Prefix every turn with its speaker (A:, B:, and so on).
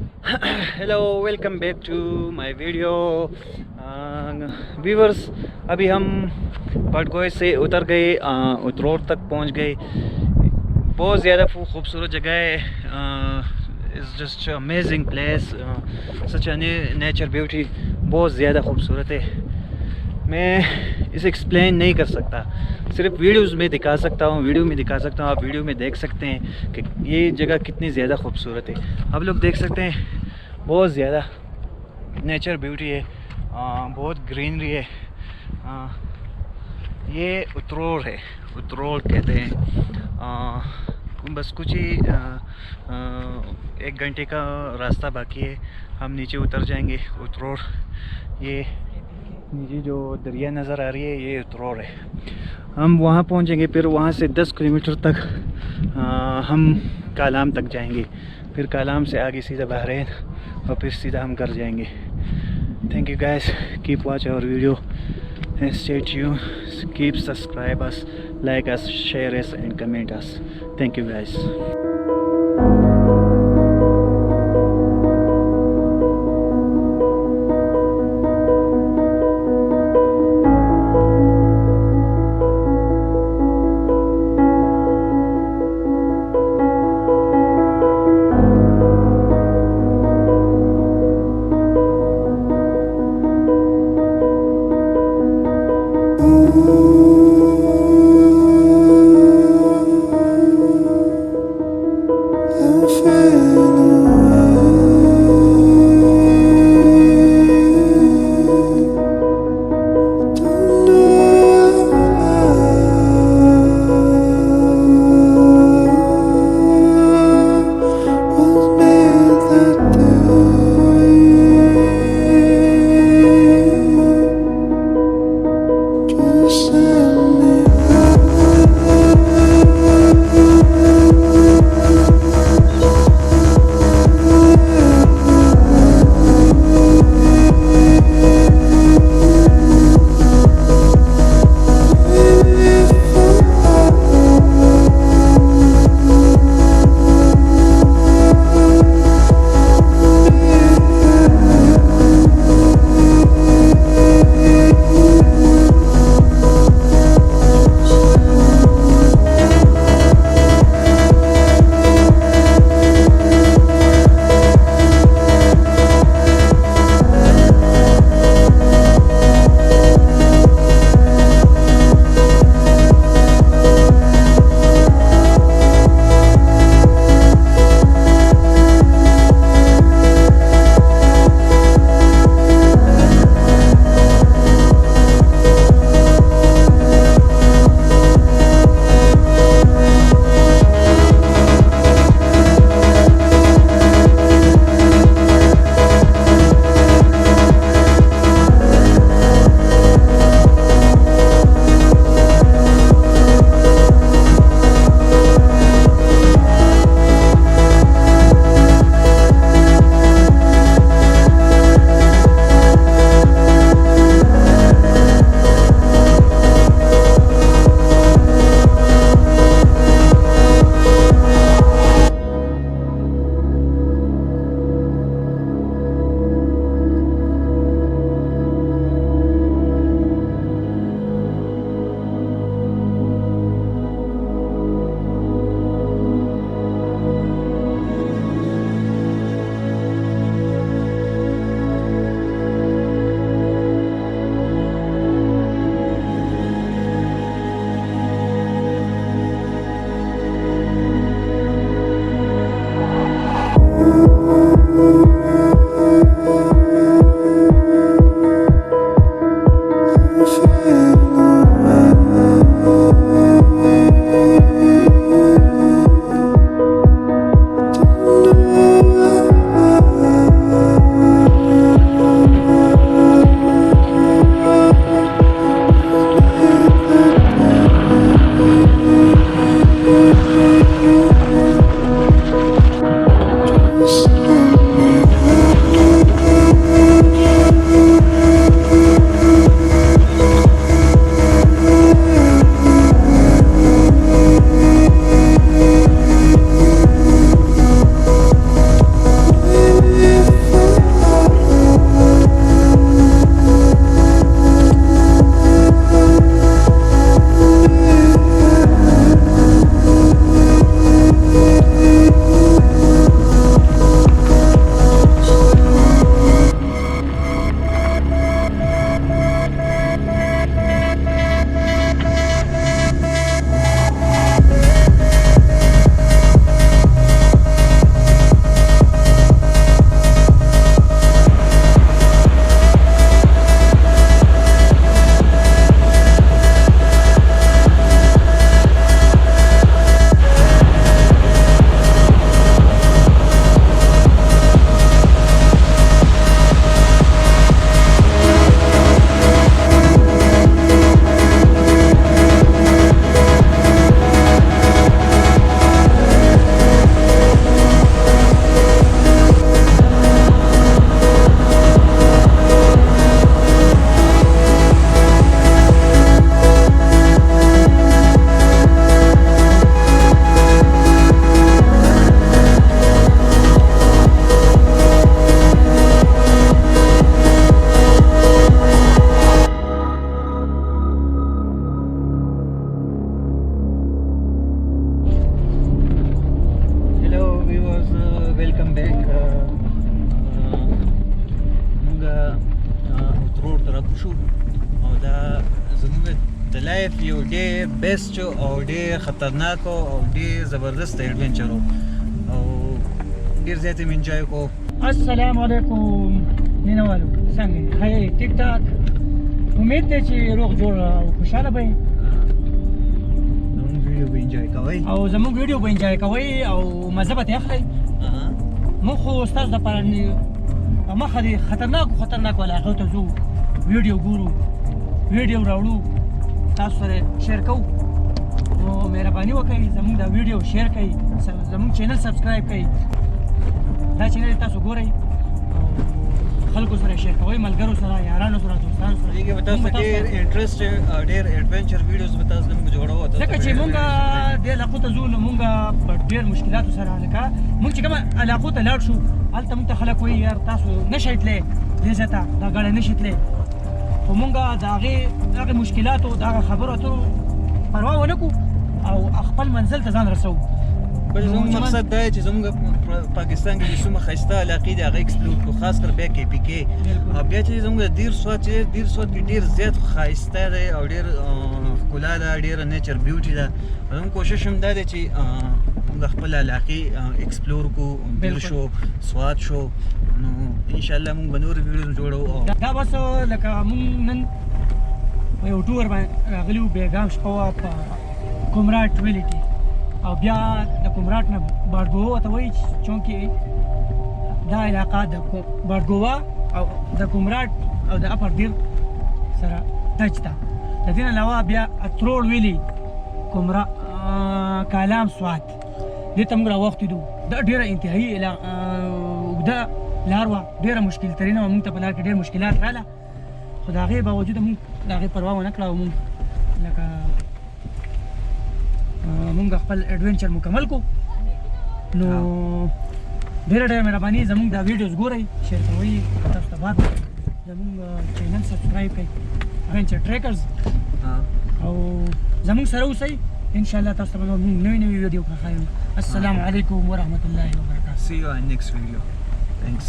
A: Hello, welcome back to my video viewers. अभी हम बडगोई से उतर गए, उतरोड़ तक पहुंच गए। बहुत ज़्यादा खूबसूरत जगह है। It's just amazing place, such nature beauty बहुत ज़्यादा खूबसूरत है। मैं इसे एक्सप्लेन नहीं कर सकता, सिर्फ वीडियोस में दिखा सकता हूँ, वीडियो में दिखा सकता हूँ। आप वीडियो में देख सकते हैं कि ये जगह कितनी ज़्यादा खूबसूरत है। आप लोग देख सकते हैं, बहुत ज़्यादा नेचर ब्यूटी है, बहुत ग्रीनरी है। आ, ये उतरोड़ है, उतरोड़ कहते हैं। बस कुछ ही 1 घंटे का रास्ता बाकी है, हम नीचे उतर जाएंगे। उतरोड़, ये नीचे जो दरिया नज़र आ रही है ये उतरोड़ है। हम वहाँ पहुँचेंगे, फिर वहाँ से 10 किलोमीटर तक हम कालाम तक जाएंगे। फिर कालाम से आगे सीधा बहरीन और फिर सीधा हम घर जाएंगे। Thank you guys, keep watch our video and stay tuned, keep subscribe us, like us, share us and comment us. Thank you guys. لایف یو ډېر بیسټ او ډېر خطرناک او ډېر زبردست ایډونچر او ډېر زیات یې انجوای کوو.
B: السلام علیکم مینوالو، څنګه یې؟ هی ټیک ټاک. امید دی چې روغ جوړ او خوشحاله به یې.
A: زموږ ویډیو به انجوای کوئ
B: او زموږ ویډیو به انجوای کوئ او مزه به ترې اخلئ. موږ خو ستاسو دپاره مخه دې خطرناکو علاقو ته ځو، ویډیو ګورو، ویډیو راوړو، تاسو سره شیر کوو. نو مهرباني وکړئ زموږ دا ویډیو شیر کړئ، زموږ چینل سبسکرایب کړئ. دا چینل تاسو ګورئ او خلکو سره شیر کوئ، ملګرو سره، یارانو سره، دوستانو سره.
A: دې کې به تاسو ډېر انټرسټ ډېر ایډونچر ویډیوز به تاسو موږ جوړوو.
B: ځکه چې مونږ دې علاقو ته ځو نو مونږ په ډېر مشکلاتو سره لکه مونږ چې کومه علاقو ته لاړ شو هلته مونږ ته خلک وایي یار تاسو نه شئ تللی دې ځای ته، دا ګاډی نه شي تللی. خو مونږ د هغې مشکلاتو د هغه خبرو اترو پروا ونه کړو او خپل منزل ته ځان رسوو.
A: بل زموږ مقصد دا دی چې زموږ پاکستان کې چې څومره ښایسته علاقې دي هغه ایکسپلور کړو، خاص کر بیا کې پي کې. او بیا چې زموږ دیر سوات چې دیر سوات کې ډېر زیات ښایسته دی او ډېر ښکلا ده، ډېره نیچر بیوټي ده. زموږ کوشش هم دا دی چې موږ خپل علاقې ایکسپلور کړو، دیر شو، سوات شو. نو انشاءالله موږ به نور ویډیوز جوړو.
B: دا بس لکه موږ نن په یو ټور باندې راغلي وو، بیګام شپه وه په کمراټ ویلي کې او بیا د کمراټ نه باډګووا ته وایي چونکې دا علاقه د باډګووا او د کمراټ او د اپر دیر سره ټچ ده. د دې نه علاوه بیا اتروړ ویلي کالام سوات دې ته موږ راوختېدو. دا ډېره انتهایي اوږده لار وه، ډېره مشکل ترینه وه. موږ ته په لار کې ډېر مشکلات راغله، خو د هغې باوجوده موږ د هغې پروا ونه کړه او موږ لکه مونږ خپل ایډونچر مکمل کو. نو ډېره مهرباني زموږ دا ویډیوز ګورئ، شیر کوئ، تاسو ته باد زموږ چینل سبسکرایب کړئ ایډونچر ټریکرز او زموږ سره اوسئ. انشاءالله تاسو ته به موږ نوې ویډیو ښایو. السلام علیکم ورحمة الله وبرکاته.
A: See you on next video. Thanks.